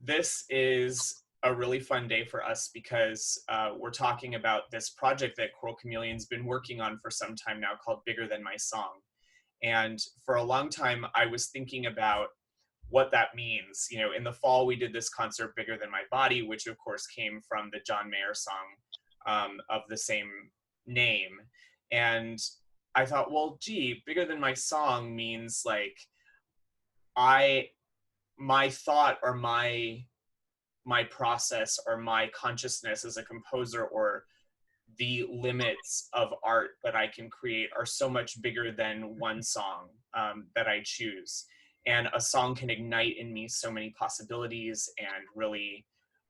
This is a really fun day for us because we're talking about this project that Choral Chameleon's been working on for some time now called Bigger Than My Song. And for a long time, I was thinking about what that means. You know, in the fall, we did this concert, Bigger Than My Body, which of course came from the John Mayer song of the same name. And I thought, well, gee, Bigger Than My Song means like my thought or my process or my consciousness as a composer or the limits of art that I can create are so much bigger than one song that I choose. And a song can ignite in me so many possibilities, and really,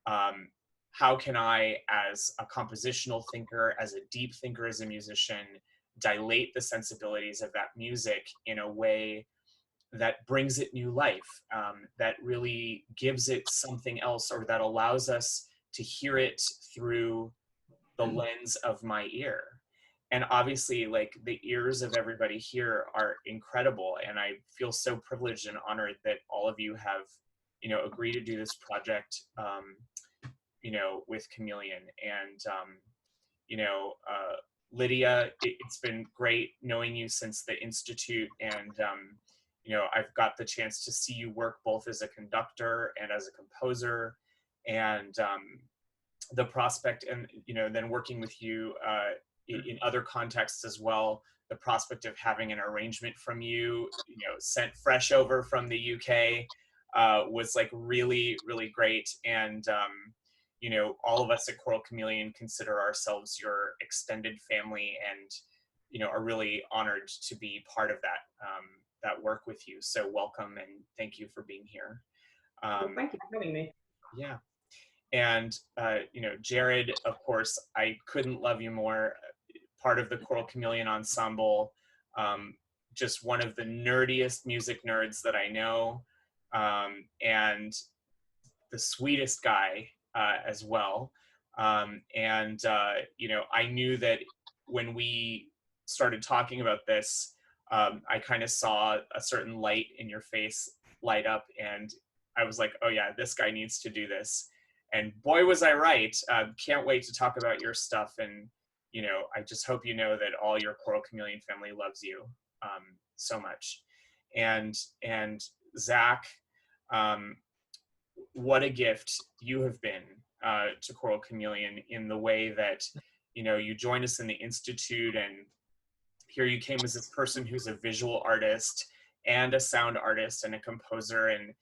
how can I, as a compositional thinker, as a deep thinker, as a musician, dilate the sensibilities of that music in a way that brings it new life, that really gives it something else, or that allows us to hear it through the lens of my ear. And obviously, like, the ears of everybody here are incredible, and I feel so privileged and honored that all of you have, you know, agreed to do this project, you know, with Chameleon. And Lydia, it's been great knowing you since the Institute, and you know, I've got the chance to see you work both as a conductor and as a composer, and the prospect, and you know, then working with you in other contexts as well, the prospect of having an arrangement from you, you know, sent fresh over from the UK, was like really, really great. And you know, all of us at Choral Chameleon consider ourselves your extended family, and you know, are really honored to be part of that that work with you. So welcome, and thank you for being here. Well, thank you for having me. Yeah. And, you know, Jared, of course, I couldn't love you more. Part of the Choral Chameleon Ensemble, just one of the nerdiest music nerds that I know, and the sweetest guy as well. You know, I knew that when we started talking about this, I kind of saw a certain light in your face light up, and I was like, oh yeah, this guy needs to do this. And boy, was I right. Can't wait to talk about your stuff. And, you know, I just hope you know that all your Choral Chameleon family loves you so much. And Zach, what a gift you have been to Choral Chameleon, in the way that, you know, you joined us in the Institute, and here you came as this person who's a visual artist and a sound artist and a composer, and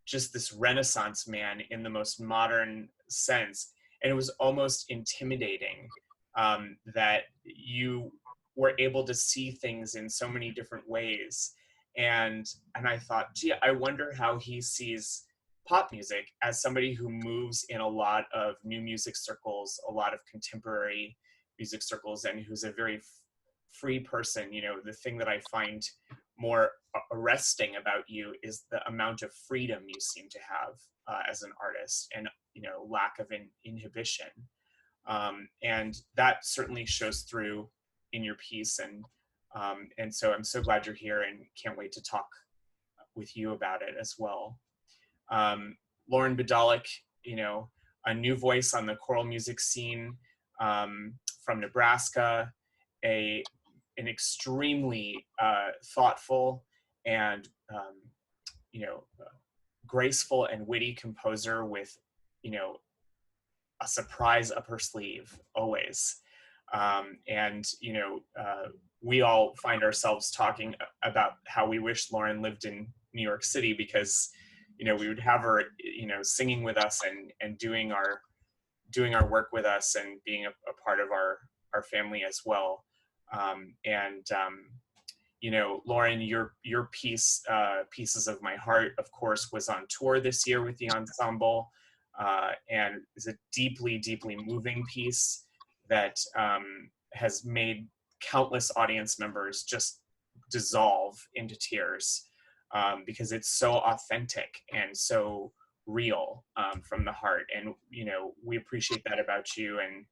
just this Renaissance man in the most modern sense. And it was almost intimidating that you were able to see things in so many different ways. And I thought, gee, I wonder how he sees pop music, as somebody who moves in a lot of new music circles, a lot of contemporary music circles, and who's a very free person. You know, the thing that I find more arresting about you is the amount of freedom you seem to have as an artist, and, you know, lack of inhibition. And that certainly shows through in your piece. And so I'm so glad you're here, and can't wait to talk with you about it as well. Lauren Bydalek, you know, a new voice on the choral music scene, from Nebraska, an extremely thoughtful and you know, graceful and witty composer with, you know, a surprise up her sleeve always. And you know, we all find ourselves talking about how we wish Lauren lived in New York City, because, you know, we would have her, you know, singing with us and doing our work with us, and being a part of our family as well. You know, Lauren, your piece, Pieces of My Heart, of course, was on tour this year with the ensemble, and is a deeply, deeply moving piece that has made countless audience members just dissolve into tears, because it's so authentic and so real, from the heart. And, you know, we appreciate that about you, and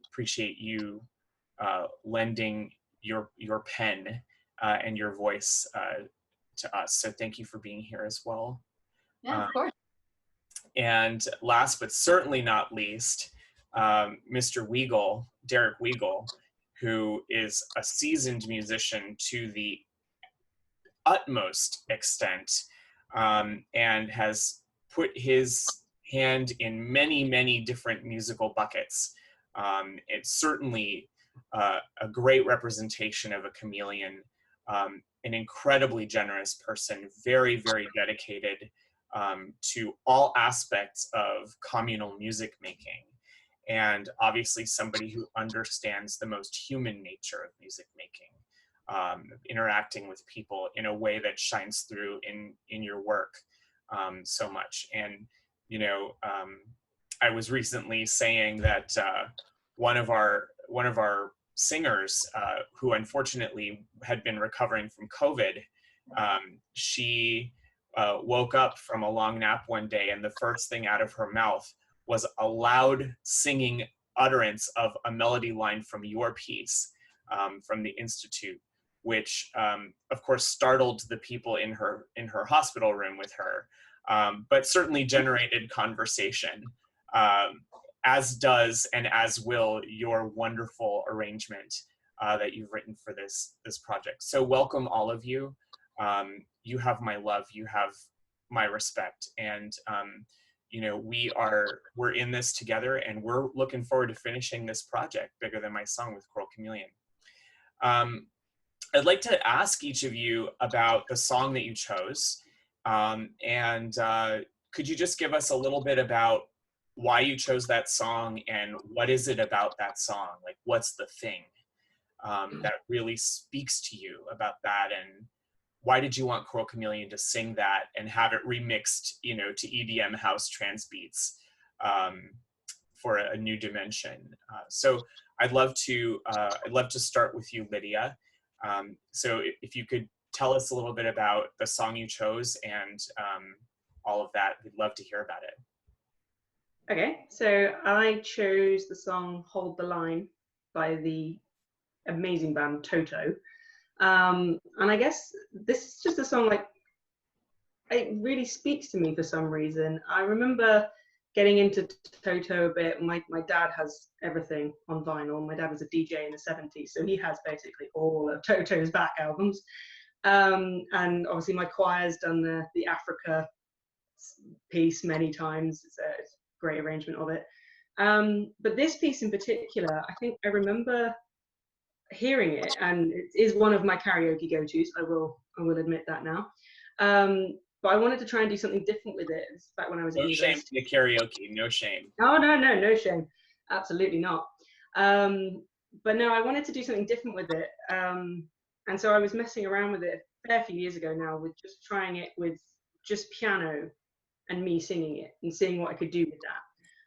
appreciate you lending your pen and your voice to us. So thank you for being here as well. Yeah, of course. And last but certainly not least, Mr. Weagle, Derek Weagle, who is a seasoned musician to the utmost extent, and has put his hand in many, many different musical buckets. It's certainly a great representation of a chameleon, an incredibly generous person, very, very dedicated to all aspects of communal music making. And obviously somebody who understands the most human nature of music making, interacting with people in a way that shines through in your work so much. And, you know, I was recently saying that one of our singers, who unfortunately had been recovering from COVID, she woke up from a long nap one day, and the first thing out of her mouth was a loud singing utterance of a melody line from your piece, from the Institute, which of course startled the people in her hospital room with her, but certainly generated conversation, as does and as will your wonderful arrangement that you've written for this project. So welcome, all of you. You have my love, you have my respect, and you know, we're in this together, and we're looking forward to finishing this project, Bigger Than My Song, with Choral Chameleon. I'd like to ask each of you about the song that you chose, and could you just give us a little bit about why you chose that song, and what is it about that song? Like, what's the thing that really speaks to you about that, and why did you want Choral Chameleon to sing that and have it remixed, you know, to EDM house trance beats for a new dimension? So I'd love to start with you, Lydia. So if you could tell us a little bit about the song you chose and all of that, we'd love to hear about it. Okay, so I chose the song Hold the Line by the amazing band Toto. And I guess this is just a song, like, it really speaks to me for some reason. I remember getting into Toto a bit. My dad has everything on vinyl. My dad was a DJ in the 70s, so he has basically all of Toto's back albums. And obviously my choir's done the Africa piece many times. It's a great arrangement of it. But this piece in particular, I think I remember hearing it, and it is one of my karaoke go-tos. I will admit that now. But I wanted to try and do something different with it. Back when I was at university. No shame in the karaoke, no shame. Oh no shame, absolutely not. But no, I wanted to do something different with it, and so I was messing around with it a fair few years ago now, with just trying it with just piano and me singing it and seeing what I could do with that.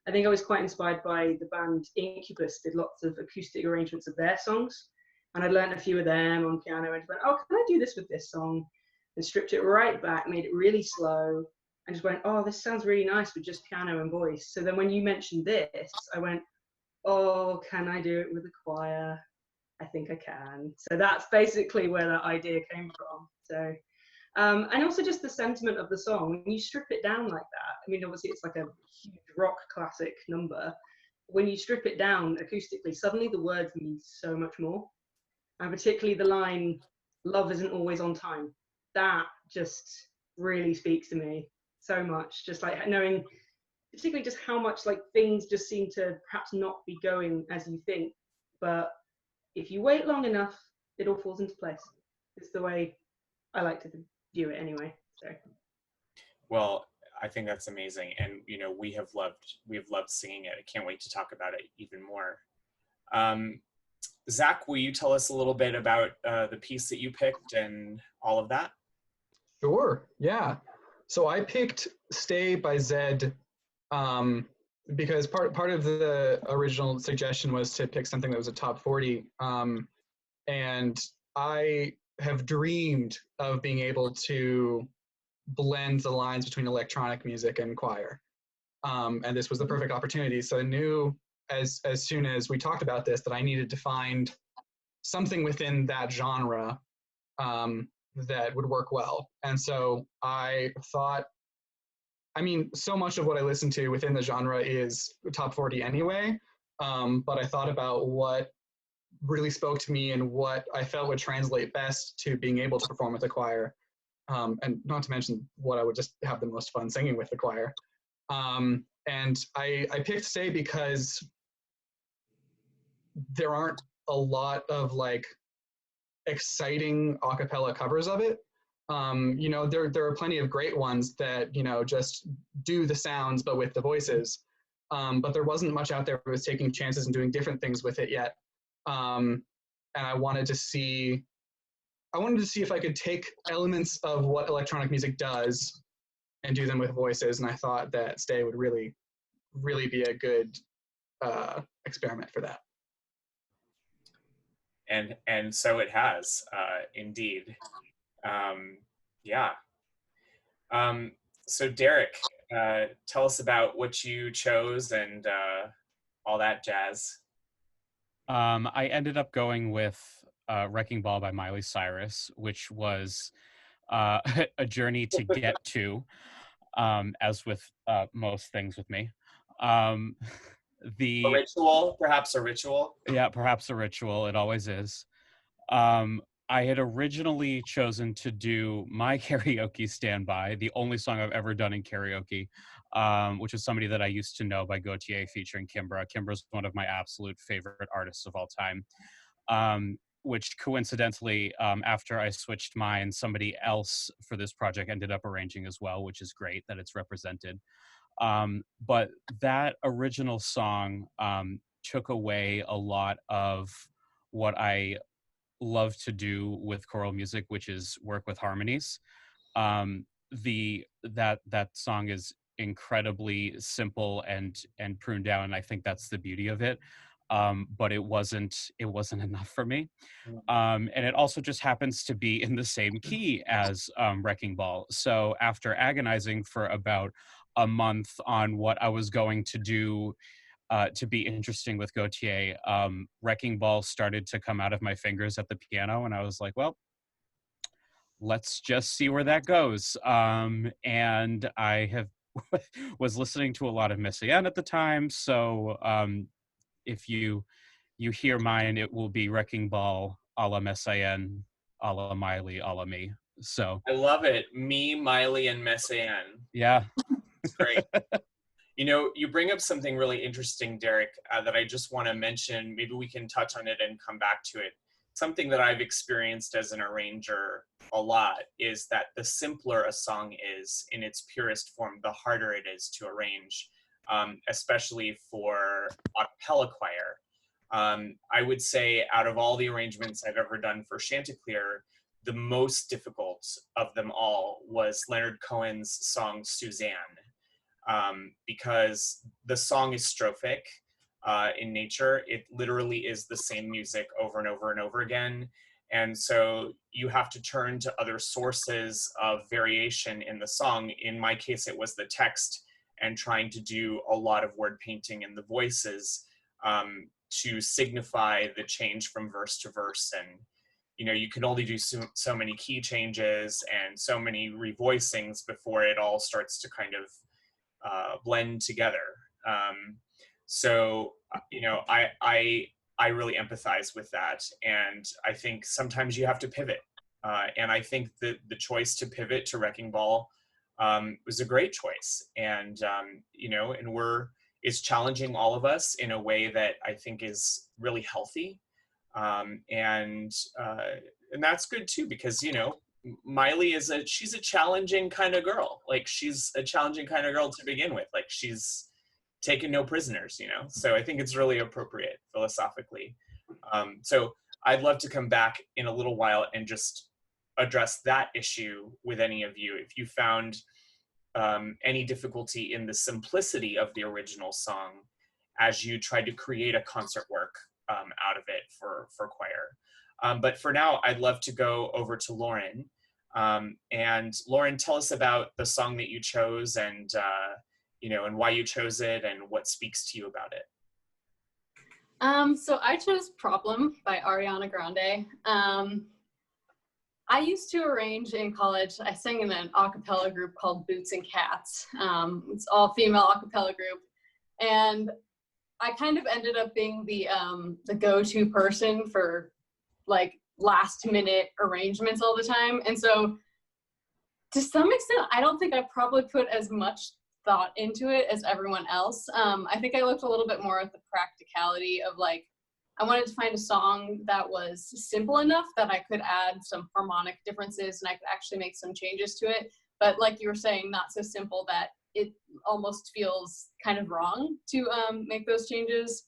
I think I was quite inspired by the band Incubus, did lots of acoustic arrangements of their songs, and I learned a few of them on piano and just went, oh, can I do this with this song? And stripped it right back, made it really slow, and just went, oh, this sounds really nice with just piano and voice. So then when you mentioned this, I went, oh, can I do it with a choir? I think I can. So that's basically where that idea came from. So, and also just the sentiment of the song, when you strip it down like that, I mean, obviously it's like a huge rock classic number. When you strip it down acoustically, suddenly the words mean so much more. And particularly the line, love isn't always on time. That just really speaks to me so much. Just like knowing, particularly just how much like things just seem to perhaps not be going as you think. But if you wait long enough, it all falls into place. It's the way I like to view it anyway. So. Well, I think that's amazing, and you know, we've loved singing it. I can't wait to talk about it even more. Zach, will you tell us a little bit about the piece that you picked and all of that? Sure, yeah. So I picked Stay by Zed because part of the original suggestion was to pick something that was a top 40. And I have dreamed of being able to blend the lines between electronic music and choir. And this was the perfect opportunity. So I knew as soon as we talked about this that I needed to find something within that genre that would work well. And so I thought I mean, so much of what I listen to within the genre is top 40 anyway, but I thought about what really spoke to me and what I felt would translate best to being able to perform with the choir, and not to mention what I would just have the most fun singing with the choir. And I picked Stay because there aren't a lot of like exciting a cappella covers of it. You know, there are plenty of great ones that, you know, just do the sounds but with the voices. But there wasn't much out there that was taking chances and doing different things with it yet. And I wanted to see if I could take elements of what electronic music does and do them with voices. And I thought that Stay would really, really be a good experiment for that. And so it has, indeed. Yeah. So Derek, tell us about what you chose and all that jazz. I ended up going with Wrecking Ball by Miley Cyrus, which was a journey to get to, as with most things with me. A ritual, perhaps a ritual? Yeah, perhaps a ritual. It always is. I had originally chosen to do my karaoke standby, the only song I've ever done in karaoke, which is Somebody That I Used to Know by Gautier featuring Kimbra. Kimbra's one of my absolute favorite artists of all time. Which coincidentally, after I switched mine, somebody else for this project ended up arranging as well, which is great that it's represented. But that original song took away a lot of what I love to do with choral music, which is work with harmonies. That song is incredibly simple and pruned down, and I think that's the beauty of it. But it wasn't enough for me. And it also just happens to be in the same key as Wrecking Ball. So after agonizing for about a month on what I was going to do to be interesting with Gautier, Wrecking Ball started to come out of my fingers at the piano, and I was like, well, let's just see where that goes. And I have was listening to a lot of Messiaen at the time, so if you hear mine, it will be Wrecking Ball a la Messiaen, a la Miley, a la me. So I love it. Me, Miley, and Messiaen. yeah. It's great. You know, you bring up something really interesting, Derek, that I just want to mention. Maybe we can touch on it and come back to it. Something that I've experienced as an arranger a lot is that the simpler a song is in its purest form, the harder it is to arrange, especially for a cappella choir. I would say out of all the arrangements I've ever done for Chanticleer, the most difficult of them all was Leonard Cohen's song Suzanne. Because the song is strophic in nature. It literally is the same music over and over and over again. And so you have to turn to other sources of variation in the song. In my case, it was the text and trying to do a lot of word painting in the voices to signify the change from verse to verse. And, you know, you can only do so many key changes and so many revoicings before it all starts to kind of blend together. So, you know, I really empathize with that. And I think sometimes you have to pivot. And I think that the choice to pivot to Wrecking Ball was a great choice. And, you know, and it's challenging all of us in a way that I think is really healthy. And that's good too, because, you know, Miley she's a challenging kind of girl. Like, she's a challenging kind of girl to begin with. Like, she's taken no prisoners, you know? So I think it's really appropriate philosophically. So I'd love to come back in a little while and just address that issue with any of you. If you found any difficulty in the simplicity of the original song as you tried to create a concert work out of it for choir. But for now, I'd love to go over to Lauren. And Lauren, tell us about the song that you chose and, you know, and why you chose it and what speaks to you about it. So I chose Problem by Ariana Grande. I used to arrange in college. I sang in an a cappella group called Boots and Cats. It's all female a cappella group. And I kind of ended up being the go-to person for like last minute arrangements all the time. And so to some extent, I don't think I probably put as much thought into it as everyone else. I think I looked a little bit more at the practicality of like, I wanted to find a song that was simple enough that I could add some harmonic differences and I could actually make some changes to it. But like you were saying, not so simple that it almost feels kind of wrong to make those changes.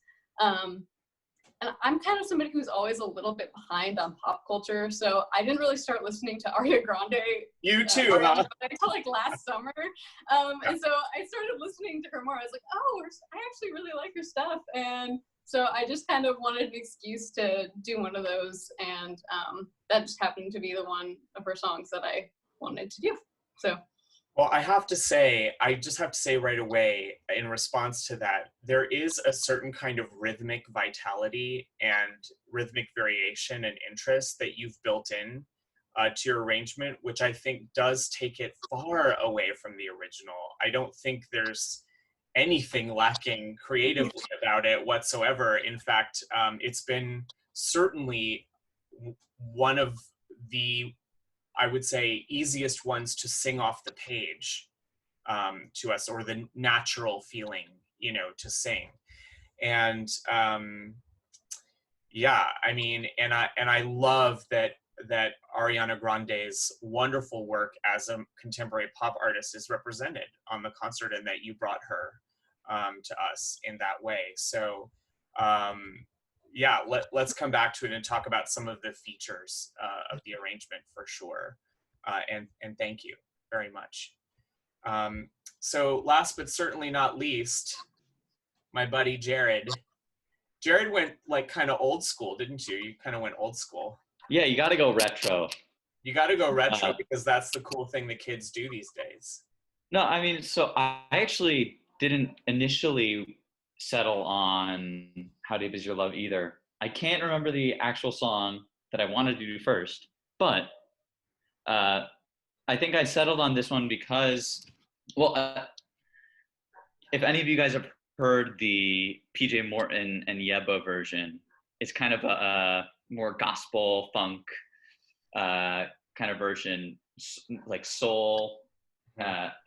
And I'm kind of somebody who's always a little bit behind on pop culture, so I didn't really start listening to Ariana Grande. You too, huh? Until like last summer, and so I started listening to her more. I was like, oh, I actually really like her stuff, and so I just kind of wanted an excuse to do one of those, and that just happened to be the one of her songs that I wanted to do. So. Well, I just have to say right away, in response to that, there is a certain kind of rhythmic vitality and rhythmic variation and interest that you've built in to your arrangement, which I think does take it far away from the original. I don't think there's anything lacking creatively about it whatsoever. In fact, it's been certainly one of the, I would say, easiest ones to sing off the page to us, or the natural feeling, to sing. And yeah, I mean, and I love that Ariana Grande's wonderful work as a contemporary pop artist is represented on the concert, and that you brought her to us in that way. So yeah, let's come back to it and talk about some of the features of the arrangement for sure. And thank you very much. So last but certainly not least, my buddy Jared. Jared went like kind of old school, didn't you? You kind of went old school. Yeah, you got to go retro. You got to go retro because that's the cool thing the kids do these days. No, I mean, so I actually didn't initially settle on How Deep Is Your Love either. I can't remember the actual song that I wanted to do first, but I think I settled on this one because, well, if any of you guys have heard the PJ Morton and Yebba version, it's kind of a more gospel funk kind of version, like soul.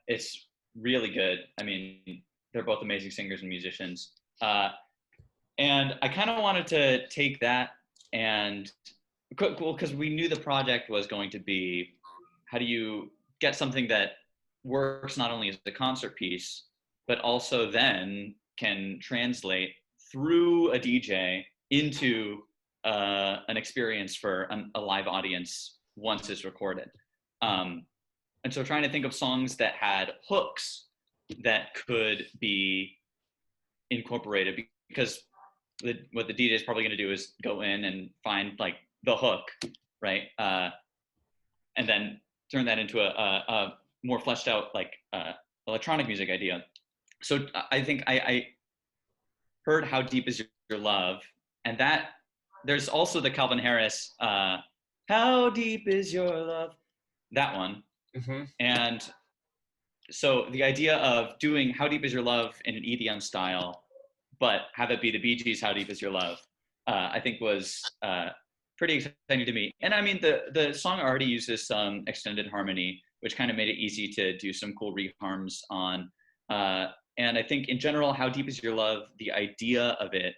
It's really good. I mean, they're both amazing singers and musicians. And I kind of wanted to take that and, well, because we knew the project was going to be, how do you get something that works not only as a concert piece, but also then can translate through a DJ into an experience for a live audience once it's recorded. And so trying to think of songs that had hooks that could be incorporated, because what the DJ is probably going to do is go in and find like the hook, right? And then turn that into a more fleshed out like electronic music idea. So I think I heard How Deep Is Your Love, and that there's also the Calvin Harris How Deep Is Your Love, that one. Mm-hmm. And so the idea of doing How Deep Is Your Love in an EDM style, but have it be the Bee Gees' How Deep Is Your Love, I think was pretty exciting to me. And I mean, the song already uses some extended harmony, which kind of made it easy to do some cool reharms on. And I think in general, How Deep Is Your Love, the idea of it,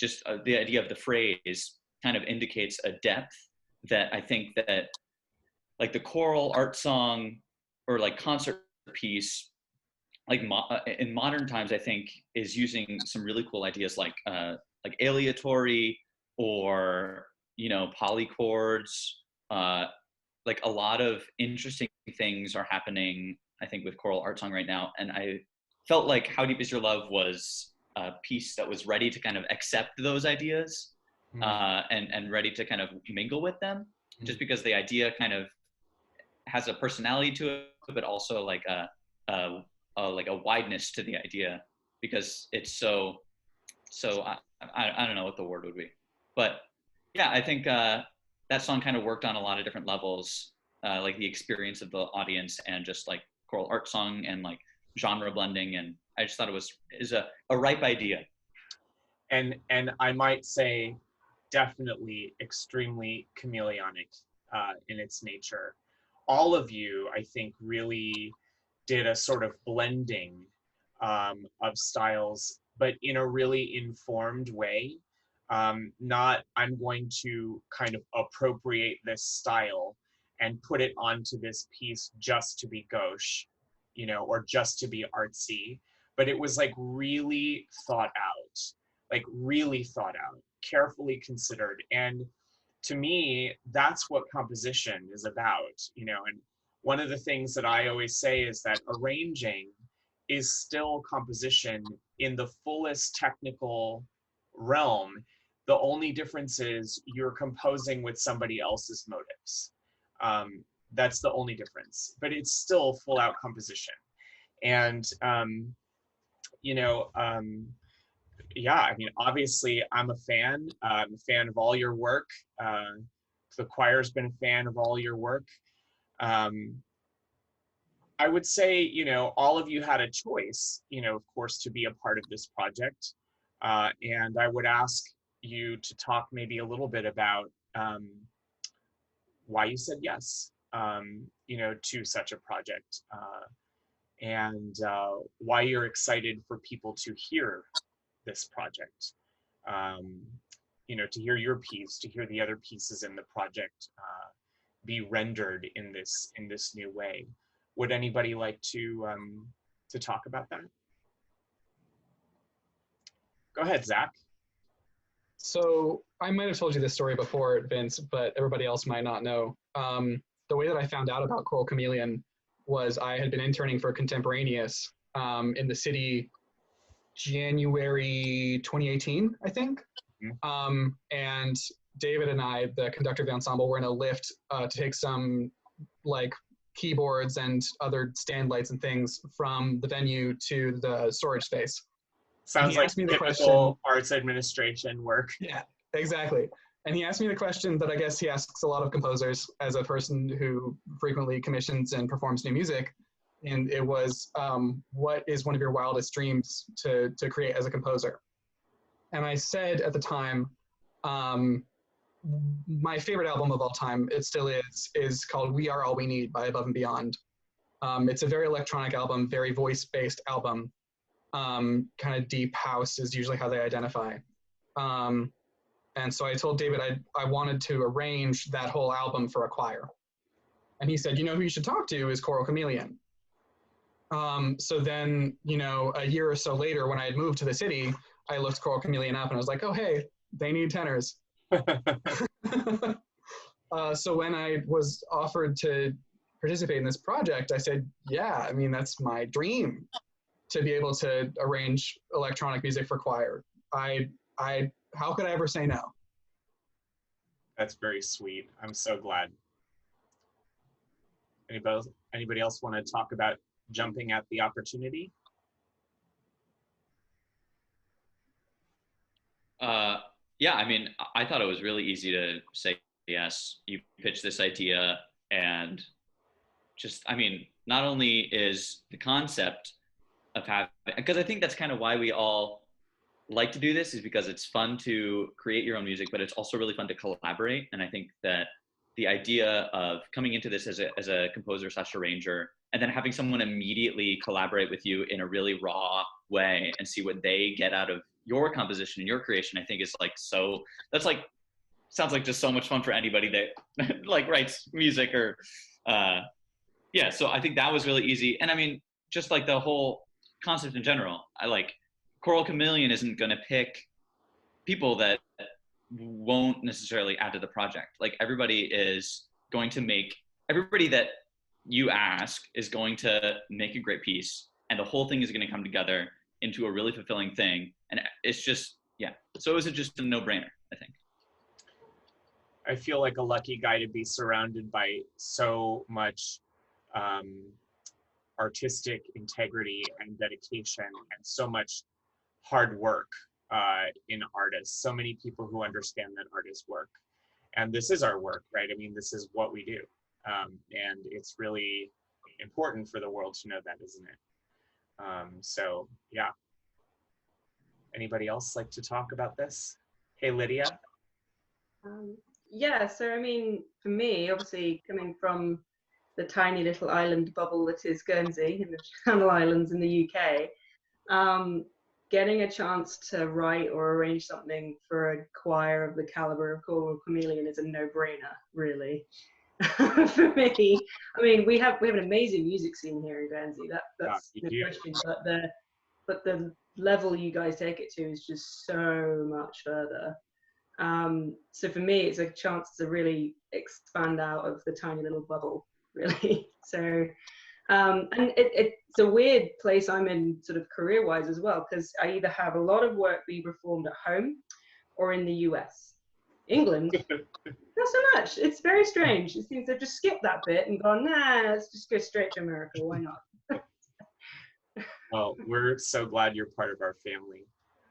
just the idea of the phrase kind of indicates a depth that I think that like the choral art song or like concert piece, like in modern times, I think is using some really cool ideas like aleatory or, polychords. Like a lot of interesting things are happening, I think, with choral art song right now. And I felt like How Deep Is Your Love was a piece that was ready to kind of accept those ideas and ready to kind of mingle with them, just because the idea kind of has a personality to it, but also like a wideness to the idea, because it's so I don't know what the word would be, but yeah, I think that song kind of worked on a lot of different levels, like the experience of the audience and just like choral art song and like genre blending. And I just thought it is a ripe idea. And I might say definitely extremely chameleonic in its nature. All of you, I think, really did a sort of blending of styles, but in a really informed way. Not, I'm going to kind of appropriate this style and put it onto this piece just to be gauche, you know, or just to be artsy. But it was like really thought out, like really thought out, carefully considered. And to me, that's what composition is about, you know. And one of the things that I always say is that arranging is still composition in the fullest technical realm. The only difference is you're composing with somebody else's motives. That's the only difference, but it's still full out composition. And, you know, yeah, I mean, obviously I'm a fan. I'm a fan of all your work. The choir's been a fan of all your work. I would say, you know, all of you had a choice, you know, of course, to be a part of this project. And I would ask you to talk maybe a little bit about why you said yes, you know, to such a project, and why you're excited for people to hear this project. You know, to hear your piece, to hear the other pieces in the project be rendered in this new way. Would anybody like to talk about that? Go ahead, Zach. So I might have told you this story before, Vince, but everybody else might not know. The way that I found out about Choral Chameleon was I had been interning for Contemporaneous in the city January 2018, I think. Mm-hmm. And David and I, the conductor of the ensemble, were in a lift to take some like keyboards and other stand lights and things from the venue to the storage space. Sounds like typical arts administration work. Yeah, exactly. And he asked me the question that I guess he asks a lot of composers as a person who frequently commissions and performs new music. And it was, what is one of your wildest dreams to create as a composer? And I said at the time, my favorite album of all time, it still is called We Are All We Need by Above and Beyond. It's a very electronic album, very voice-based album. Kind of deep house is usually how they identify. And so I told David I wanted to arrange that whole album for a choir. And he said, you know who you should talk to is Choral Chameleon. So then, you know, a year or so later when I had moved to the city, I looked Choral Chameleon up and I was like, oh, hey, they need tenors. So when I was offered to participate in this project, I said, yeah, I mean, that's my dream, to be able to arrange electronic music for choir. How could I ever say no? That's very sweet. I'm so glad. Anybody else want to talk about jumping at the opportunity? Yeah, I mean, I thought it was really easy to say yes. You pitched this idea, and just, I mean, not only is the concept of having, because I think that's kind of why we all like to do this, is because it's fun to create your own music, but it's also really fun to collaborate. And I think that the idea of coming into this as a composer / arranger, and then having someone immediately collaborate with you in a really raw way and see what they get out of your composition and your creation, I think is like, so that's like, sounds like just so much fun for anybody that like writes music or, yeah. So I think that was really easy. And I mean, just like the whole concept in general, I like Choral Chameleon isn't going to pick people that won't necessarily add to the project. Like everybody that you ask is going to make a great piece, and the whole thing is going to come together into a really fulfilling thing. And it's just, yeah. So it was just a no-brainer, I think. I feel like a lucky guy to be surrounded by so much artistic integrity and dedication and so much hard work in artists. So many people who understand that artists work. and this is our work, right? I mean, this is what we do, and it's really important for the world to know that, isn't it? So yeah. Anybody else like to talk about this? Hey, Lydia. Yeah, so I mean, for me, obviously coming from the tiny little island bubble that is Guernsey in the Channel Islands in the UK, getting a chance to write or arrange something for a choir of the caliber of Choral Chameleon is a no-brainer, really. For me, I mean, we have an amazing music scene here in Guernsey. That's no question. But the level you guys take it to is just so much further. So for me, it's a chance to really expand out of the tiny little bubble, really. So, and it's a weird place I'm in sort of career-wise as well, because I either have a lot of work being performed at home or in the US. England, not so much. It's very strange. It seems they've just skipped that bit and gone, nah, let's just go straight to America. Why not? Well, we're so glad you're part of our family,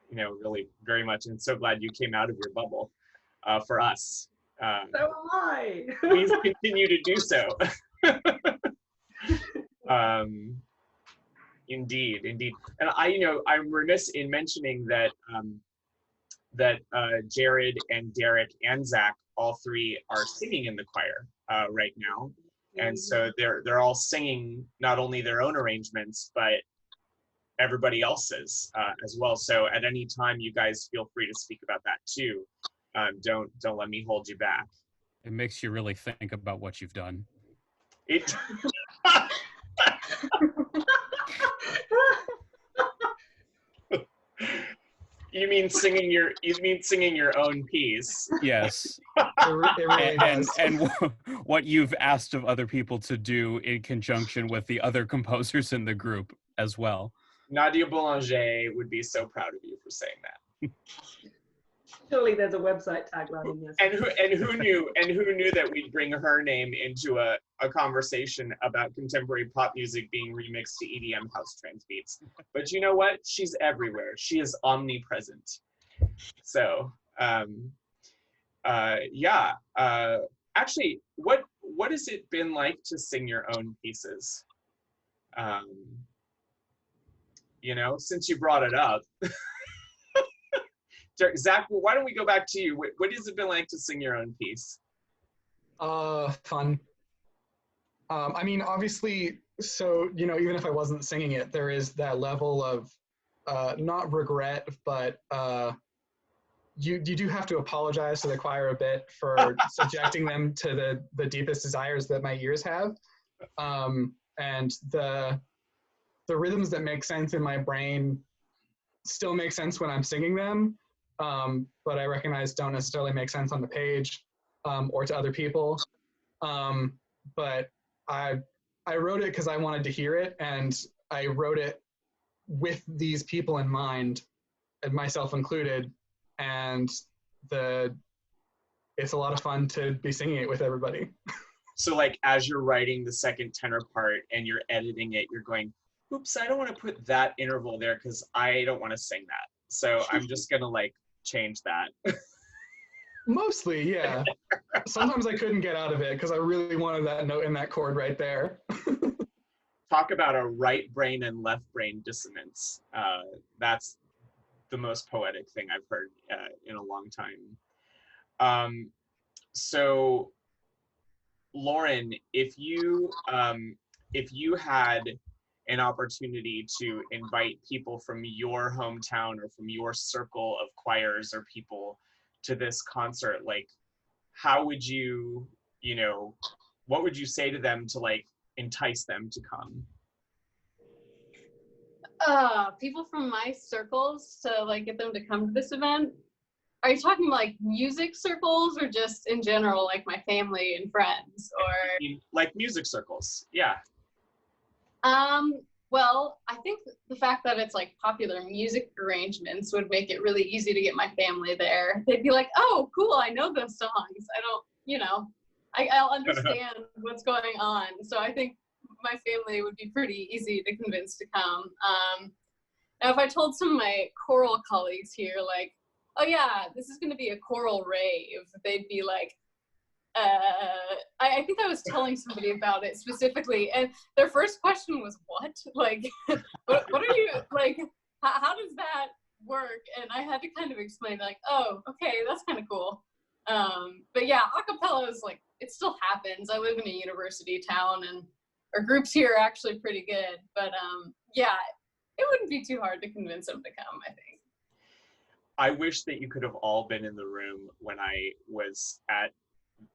you know, really very much, and so glad you came out of your bubble for us. So am I. Please continue to do so. Indeed. And I'm remiss in mentioning that Jared and Derek and Zach, all three, are singing in the choir right now, and so they're all singing not only their own arrangements but everybody else's as well. So at any time, you guys feel free to speak about that too. Don't let me hold you back. It makes you really think about what you've done. It. You mean singing your own piece? Yes. It really does. And what you've asked of other people to do in conjunction with the other composers in the group as well. Nadia Boulanger would be so proud of you for saying that. Surely there's a website tagline in this. And who knew that we'd bring her name into a conversation about contemporary pop music being remixed to EDM house trance beats. But you know what? She's everywhere. She is omnipresent. So yeah. Actually, what has it been like to sing your own pieces? You know, since you brought it up. Zach, why don't we go back to you? What has it been like to sing your own piece? Fun. I mean, obviously, so, you know, even if I wasn't singing it, there is that level of not regret, but you do have to apologize to the choir a bit for subjecting them to the deepest desires that my ears have. And the rhythms that make sense in my brain still make sense when I'm singing them, but I recognize don't necessarily make sense on the page or to other people. But I wrote it because I wanted to hear it, and I wrote it with these people in mind, and myself included, and it's a lot of fun to be singing it with everybody. So like as you're writing the second tenor part and you're editing it, you're going, oops, I don't want to put that interval there because I don't want to sing that. So I'm just going to like change that. Mostly, yeah. Sometimes I couldn't get out of it because I really wanted that note in that chord right there. Talk about a right brain and left brain dissonance. That's the most poetic thing I've heard in a long time. So Lauren, if you had an opportunity to invite people from your hometown or from your circle of choirs or people to this concert, like how would you, what would you say to them to like entice them to come? People from my circles to like get them to come to this event? Are you talking like music circles or just in general, like my family and friends, or? Like music circles, yeah. Well, I think the fact that it's like popular music arrangements would make it really easy to get my family there. They'd be like, oh, cool, I know those songs. I don't, I'll understand what's going on. So I think my family would be pretty easy to convince to come. Now, if I told some of my choral colleagues here, like, oh yeah, this is gonna be a choral rave, they'd be like, I think I was telling somebody about it specifically, and their first question was, what? Like, what are you, like, how does that work? And I had to kind of explain, like, oh, okay, that's kind of cool. But yeah, acapella is like, it still happens. I live in a university town, and our groups here are actually pretty good. But yeah, it wouldn't be too hard to convince them to come, I think. I wish that you could have all been in the room when I was at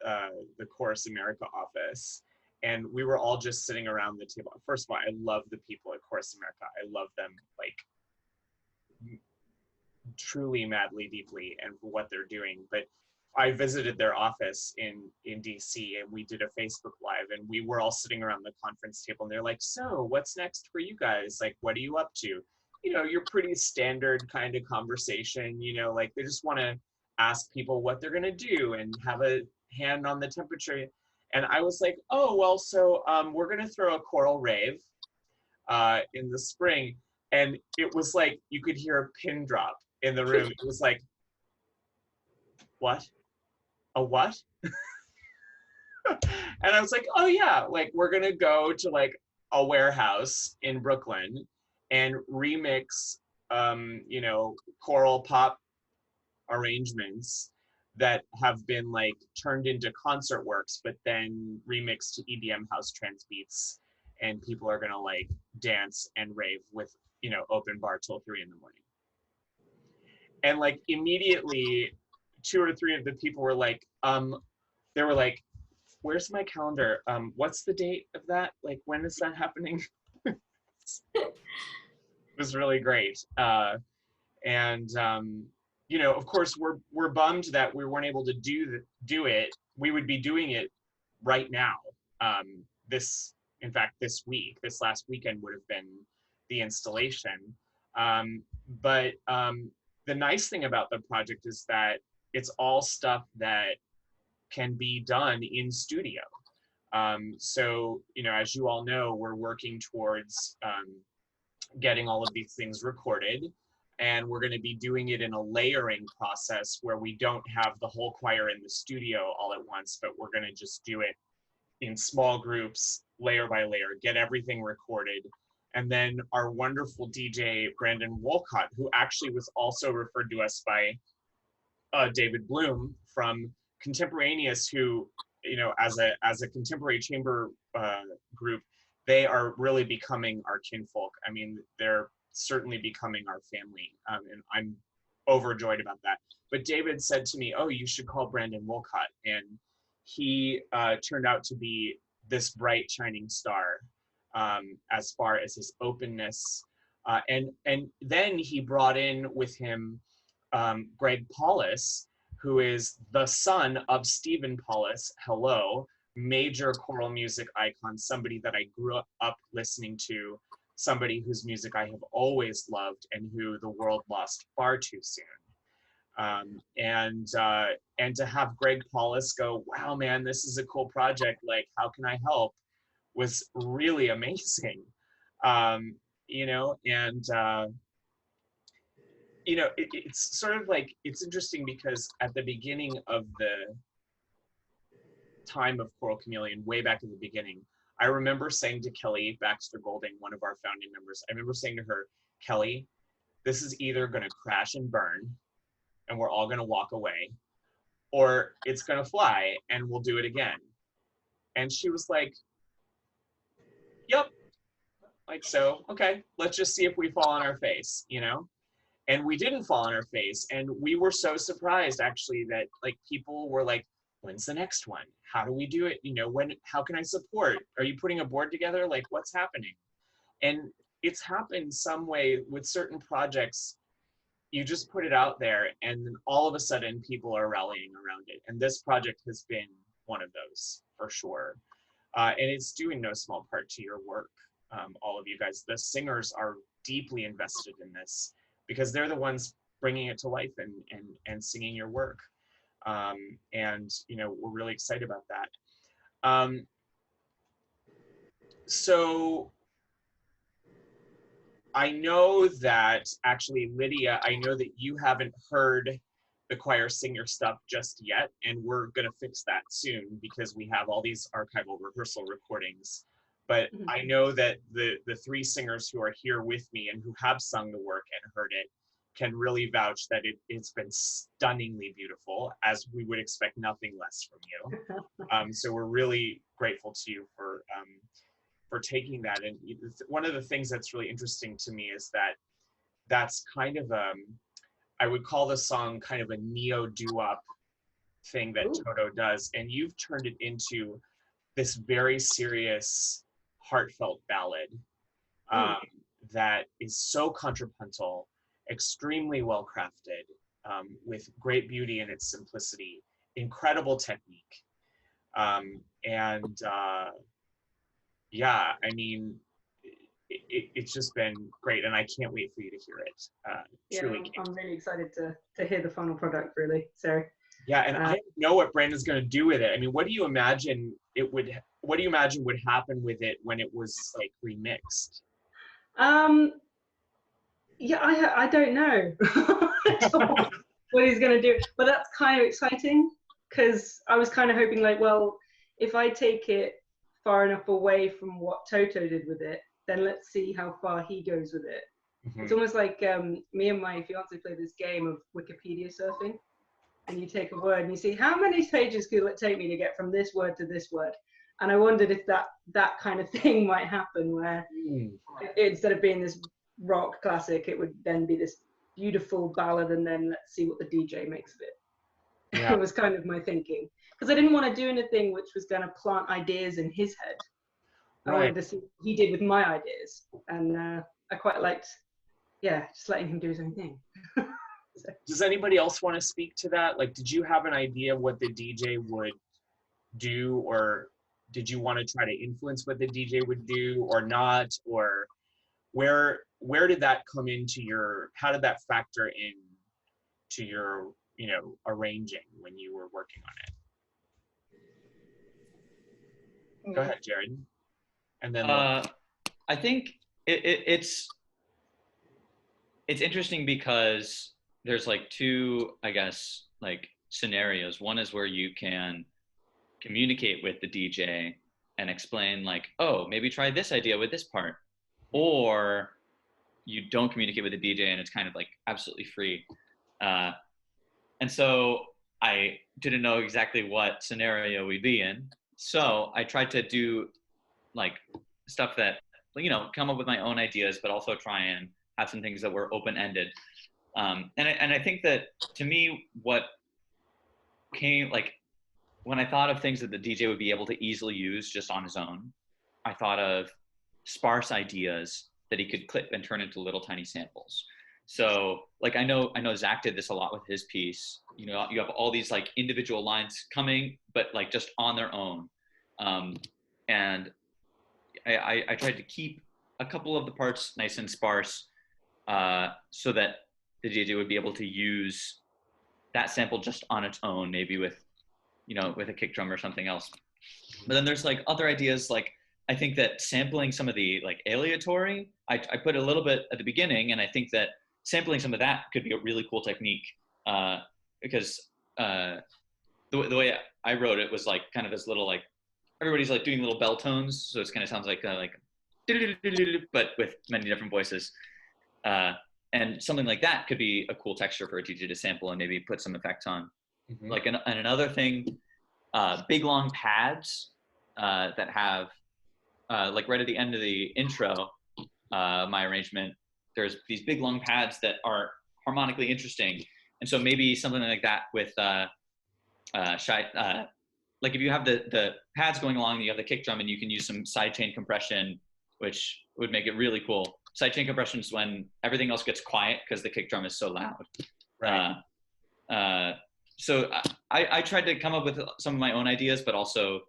the Chorus America office, and we were all just sitting around the table. First of all, I love the people at Chorus America. I love them, like, truly, madly, deeply, and for what they're doing. But I visited their office in DC, and we did a Facebook Live, and we were all sitting around the conference table, and they're like, so what's next for you guys? Like, what are you up to? You know, your pretty standard kind of conversation, you know, like they just want to ask people what they're going to do and have a hand on the temperature. And I was like, oh, well, so we're going to throw a choral rave in the spring. And it was like, you could hear a pin drop in the room. It was like, what? A what? And I was like, oh yeah, like we're going to go to like a warehouse in Brooklyn and remix, you know, choral pop arrangements that have been like turned into concert works, but then remixed to EDM house trance beats, and people are gonna like dance and rave with, you know, open bar till 3 in the morning. And like immediately 2 or 3 of the people were like, they were like, where's my calendar? What's the date of that? Like, when is that happening? It was really great. You know, of course, we're bummed that we weren't able to do it. We would be doing it right now. In fact, this week, this last weekend would have been the installation. But the nice thing about the project is that it's all stuff that can be done in studio. So, you know, as you all know, we're working towards getting all of these things recorded, and we're going to be doing it in a layering process where we don't have the whole choir in the studio all at once, but we're going to just do it in small groups, layer by layer, get everything recorded. And then our wonderful DJ, Brandon Wolcott, who actually was also referred to us by David Bloom from Contemporaneous, who, you know, as a contemporary chamber group, they are really becoming our kinfolk. I mean, they're certainly becoming our family, and I'm overjoyed about that. But David said to me, oh, you should call Brandon Wolcott, and he turned out to be this bright shining star as far as his openness, and then he brought in with him Greg Paulus, who is the son of Stephen Paulus. Hello, major choral music icon, somebody that I grew up listening to, somebody whose music I have always loved and who the world lost far too soon. And to have Greg Paulus go, wow, man, this is a cool project. Like, how can I help? Was really amazing. You know, and you know, it's sort of like, it's interesting because at the beginning of the time of Choral Chameleon, way back in the beginning, I remember saying to Kelly Baxter Golding, one of our founding members, I remember saying to her, Kelly, this is either going to crash and burn and we're all going to walk away, or it's going to fly and we'll do it again. And she was like, yep. Like, so, okay, let's just see if we fall on our face, you know? And we didn't fall on our face. And we were so surprised, actually, that like people were like, when's the next one? How do we do it? You know, how can I support? Are you putting a board together? Like, what's happening? And it's happened some way with certain projects. You just put it out there and then all of a sudden people are rallying around it. And this project has been one of those for sure. And it's due in no small part to your work. All of you guys, the singers are deeply invested in this because they're the ones bringing it to life and singing your work. And, you know, we're really excited about that. So I know that actually, Lydia, I know that you haven't heard the choir singer stuff just yet, and we're gonna fix that soon because we have all these archival rehearsal recordings. But I know that the three singers who are here with me and who have sung the work and heard it can really vouch that it's been stunningly beautiful, as we would expect nothing less from you. So we're really grateful to you for taking that. And one of the things that's really interesting to me is that that's kind of I would call the song kind of a neo doo-wop thing that Toto does, and you've turned it into this very serious, heartfelt ballad that is so contrapuntal, extremely well crafted, with great beauty in its simplicity, incredible technique, and yeah, I mean, it's just been great, and I can't wait for you to hear it. Truly, I'm really excited to hear the final product, really. So yeah, and I don't know what Brandon's going to do with it. I mean, what do you imagine would happen with it when it was like remixed? Yeah, I don't know what he's going to do, but that's kind of exciting, because I was kind of hoping, like, well, if I take it far enough away from what Toto did with it, then let's see how far he goes with it. It's almost like me and my fiance play this game of Wikipedia surfing, and you take a word and you see how many pages could it take me to get from this word to this word. And I wondered if that kind of thing might happen, where instead of being this rock classic, it would then be this beautiful ballad, and then let's see what the DJ makes of it. Yeah. It was kind of my thinking, because I didn't want to do anything which was going to plant ideas in his head. I wanted to see what he did with my ideas, and I quite liked, just letting him do his own thing. So. Does anybody else want to speak to that? Like, did you have an idea what the DJ would do, or did you want to try to influence what the DJ would do or not? Or where did that come into how did that factor in to your, arranging when you were working on it? Go ahead, Jared. And then I think it's interesting because there's like two, I guess, like scenarios. One is where you can communicate with the DJ and explain, like, oh, maybe try this idea with this part, or you don't communicate with the DJ and it's kind of like absolutely free. And so I didn't know exactly what scenario we'd be in, so I tried to do like stuff that, come up with my own ideas, but also try and have some things that were open-ended. And I think that, to me, what came, like, when I thought of things that the DJ would be able to easily use just on his own, I thought of sparse ideas that he could clip and turn into little tiny samples. So, like, I know Zach did this a lot with his piece. You have all these like individual lines coming, but like just on their own. And I tried to keep a couple of the parts nice and sparse, so that the DJ would be able to use that sample just on its own, maybe with a kick drum or something else. But then there's like other ideas, like I think that sampling some of the like aleatory, I put a little bit at the beginning, and I think that sampling some of that could be a really cool technique, because the way I wrote it was like kind of this little, like, everybody's like doing little bell tones, so it kind of sounds like but with many different voices, and something like that could be a cool texture for a DJ to sample and maybe put some effects on. Like, and another thing, big long pads that have like right at the end of the intro, my arrangement, there's these big long pads that are harmonically interesting, and so maybe something like that with like if you have the pads going along, you have the kick drum, and you can use some sidechain compression, which would make it really cool. Sidechain compression is when everything else gets quiet because the kick drum is so loud. Right. So I tried to come up with some of my own ideas, but also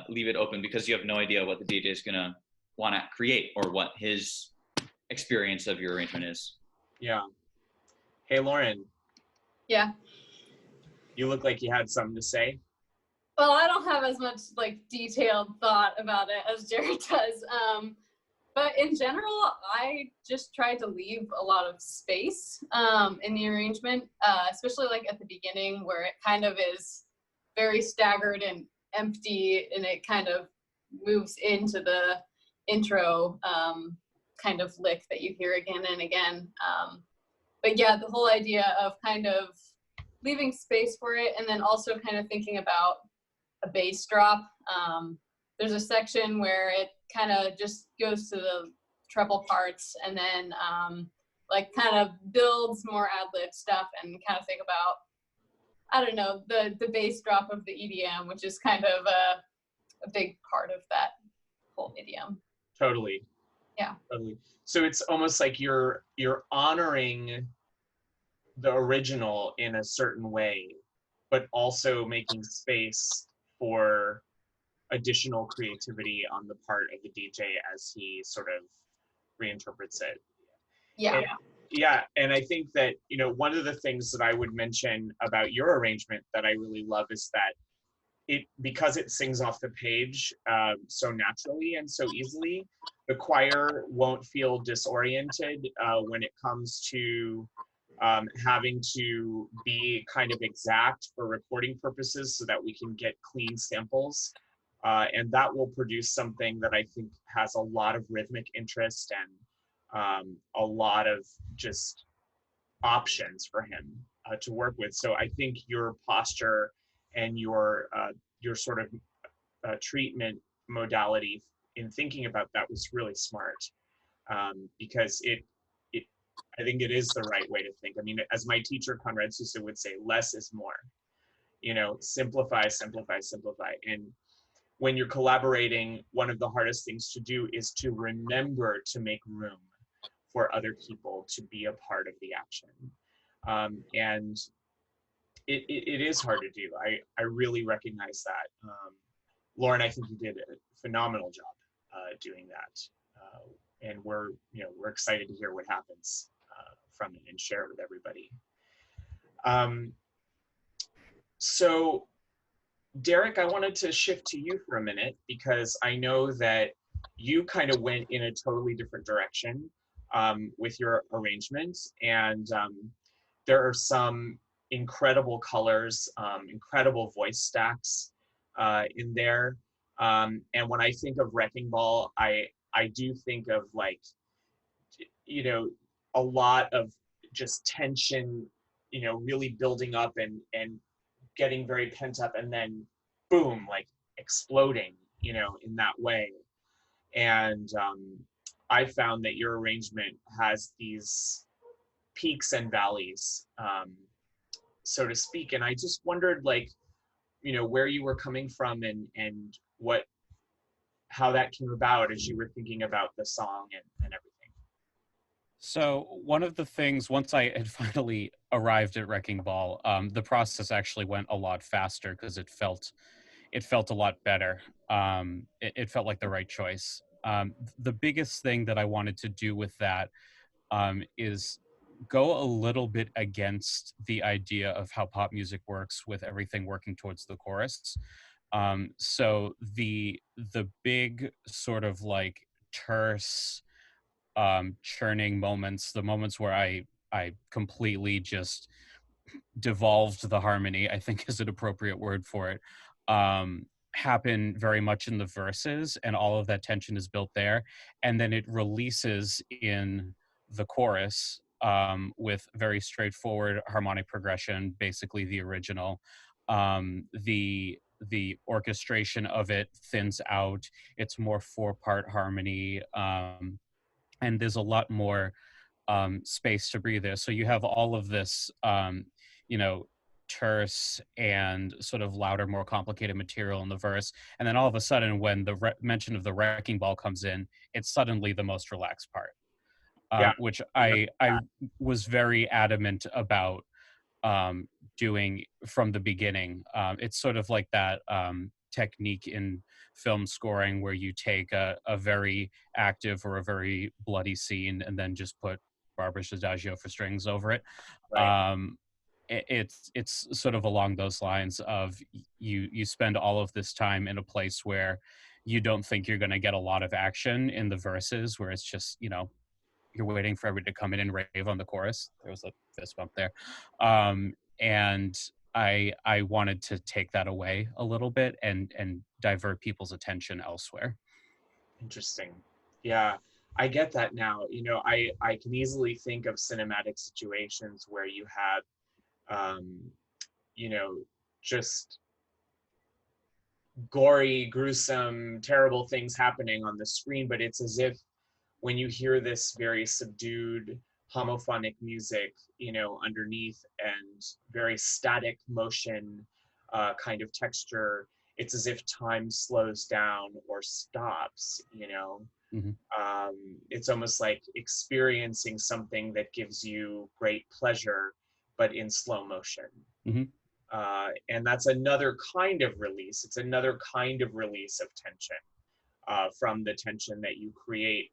leave it open, because you have no idea what the DJ is going to want to create or what his experience of your arrangement is. Yeah. Hey, Lauren. Yeah. You look like you had something to say. Well, I don't have as much like detailed thought about it as Jared does. But in general, I just tried to leave a lot of space in the arrangement, especially like at the beginning where it kind of is very staggered and empty, and it kind of moves into the intro kind of lick that you hear again and again. But yeah, the whole idea of kind of leaving space for it, and then also kind of thinking about a bass drop. There's a section where it kind of just goes to the treble parts, and then like kind of builds more ad-lib stuff, and kind of think about, I don't know, the bass drop of the EDM, which is kind of a big part of that whole idiom. Totally. Yeah. Totally. So it's almost like you're honoring the original in a certain way, but also making space for additional creativity on the part of the DJ as he sort of reinterprets it. Yeah. And I think that, you know, one of the things that I would mention about your arrangement that I really love is that because it sings off the page so naturally and so easily, the choir won't feel disoriented when it comes to having to be kind of exact for recording purposes so that we can get clean samples. And that will produce something that I think has a lot of rhythmic interest and a lot of just options for him to work with. So I think your posture and your sort of treatment modality in thinking about that was really smart, because I think it is the right way to think. I mean, as my teacher Conrad Susa would say, less is more. You know, simplify, simplify, simplify. And when you're collaborating, one of the hardest things to do is to remember to make room for other people to be a part of the action. And it is hard to do. I really recognize that. Lauren, I think you did a phenomenal job doing that. And we're excited to hear what happens from it and share it with everybody. So Derek, I wanted to shift to you for a minute because I know that you kind of went in a totally different direction with your arrangements, and there are some incredible colors, incredible voice stacks in there. And when I think of Wrecking Ball, I do think of, like, you know, a lot of just tension, you know, really building up and getting very pent up, and then boom, like exploding, you know, in that way. And I found that your arrangement has these peaks and valleys, so to speak. And I just wondered, like, you know, where you were coming from and how that came about as you were thinking about the song and everything. So one of the things, once I had finally arrived at Wrecking Ball, the process actually went a lot faster because it felt a lot better. It felt like the right choice. The biggest thing that I wanted to do with that is go a little bit against the idea of how pop music works with everything working towards the chorus. So the big sort of like terse, churning moments, the moments where I completely just devolved the harmony, I think is an appropriate word for it, happen very much in the verses, and all of that tension is built there, and then it releases in the chorus with very straightforward harmonic progression, basically the original. The orchestration of it thins out. It's more 4-part harmony, and there's a lot more space to breathe there. So you have all of this, you know, terse and sort of louder, more complicated material in the verse, and then all of a sudden, when the mention of the Wrecking Ball comes in, it's suddenly the most relaxed part, which I was very adamant about doing from the beginning. It's sort of like that technique in film scoring where you take a very active or a very bloody scene and then just put Barbara's Adagio for strings over it. Right. It's sort of along those lines of you spend all of this time in a place where you don't think you're going to get a lot of action in the verses, where it's just, you know, you're waiting for everybody to come in and rave on the chorus. There was a fist bump there. And I wanted to take that away a little bit and divert people's attention elsewhere. Interesting. Yeah, I get that now. You know, I can easily think of cinematic situations where you have, you know, just gory, gruesome, terrible things happening on the screen, but it's as if when you hear this very subdued homophonic music, you know, underneath, and very static motion kind of texture, it's as if time slows down or stops, you know. Mm-hmm. It's almost like experiencing something that gives you great pleasure, but in slow motion. Mm-hmm. And that's another kind of release. It's another kind of release of tension from the tension that you create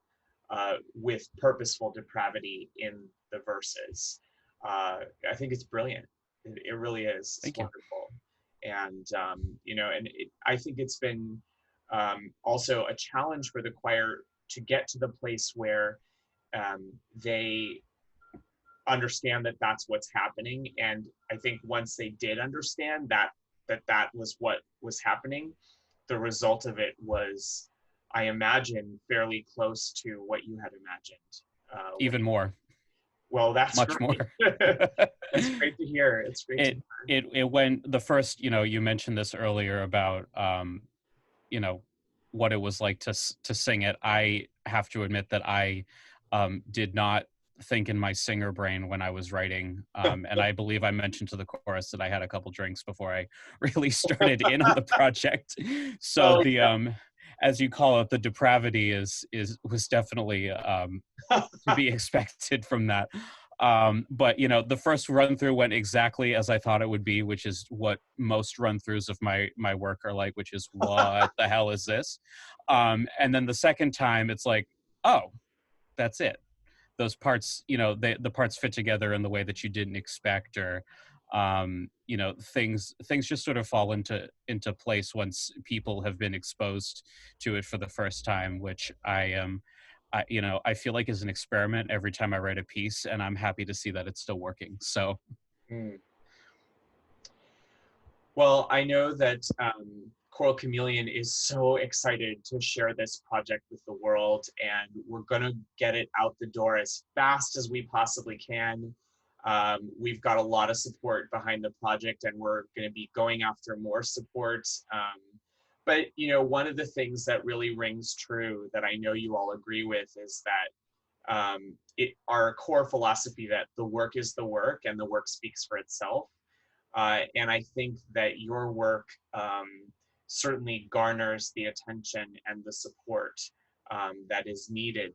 with purposeful depravity in the verses. I think it's brilliant. It really is. It's wonderful. And, you know, and I think it's been also a challenge for the choir to get to the place where they understand that that's what's happening. And I think once they did understand that was what was happening, the result of it was, I imagine, fairly close to what you had imagined. Even more. Well, that's much great. more. It's great to hear. It's great to hear. It went, the first, you know, you mentioned this earlier about, you know, what it was like to sing it. I have to admit that I did not think in my singer brain when I was writing. And I believe I mentioned to the chorus that I had a couple drinks before I really started in on the project. So as you call it, the depravity was definitely to be expected from that. But you know, the first run through went exactly as I thought it would be, which is what most run throughs of my work are like, which is, what the hell is this? And then the second time it's like, oh, that's it. Those parts, you know, the parts fit together in the way that you didn't expect, or you know, things just sort of fall into place once people have been exposed to it for the first time, which you know, I feel like is an experiment every time I write a piece, and I'm happy to see that it's still working. So well, I know that Choral Chameleon is so excited to share this project with the world, and we're going to get it out the door as fast as we possibly can. We've got a lot of support behind the project, and we're going to be going after more support. But, you know, one of the things that really rings true that I know you all agree with is that our core philosophy that the work is the work and the work speaks for itself. And I think that your work certainly garners the attention and the support that is needed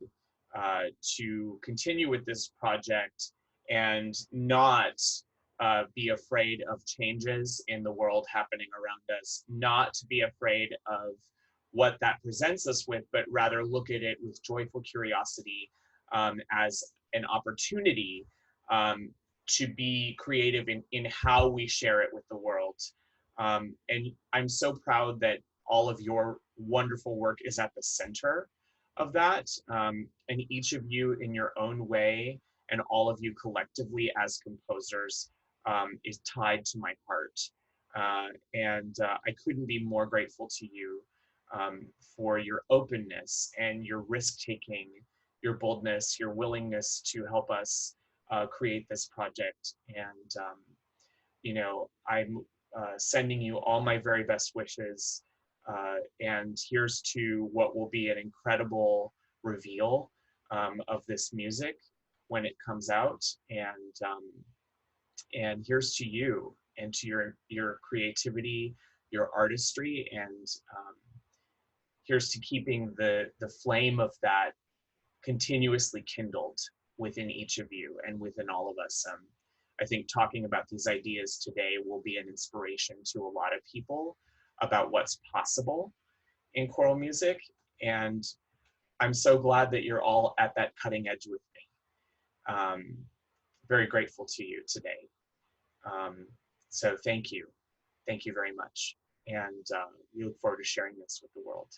to continue with this project and not be afraid of changes in the world happening around us, not to be afraid of what that presents us with, but rather look at it with joyful curiosity as an opportunity to be creative in how we share it with the world. And I'm so proud that all of your wonderful work is at the center of that. And each of you in your own way, and all of you collectively as composers, is tied to my heart. And I couldn't be more grateful to you for your openness and your risk-taking, your boldness, your willingness to help us create this project. And, you know, I'm sending you all my very best wishes. And here's to what will be an incredible reveal of this music when it comes out. And here's to you and to your creativity, your artistry, and here's to keeping the flame of that continuously kindled within each of you and within all of us. I think talking about these ideas today will be an inspiration to a lot of people about what's possible in choral music. And I'm so glad that you're all at that cutting edge with me. Very grateful to you today. So thank you. Thank you very much. And we look forward to sharing this with the world.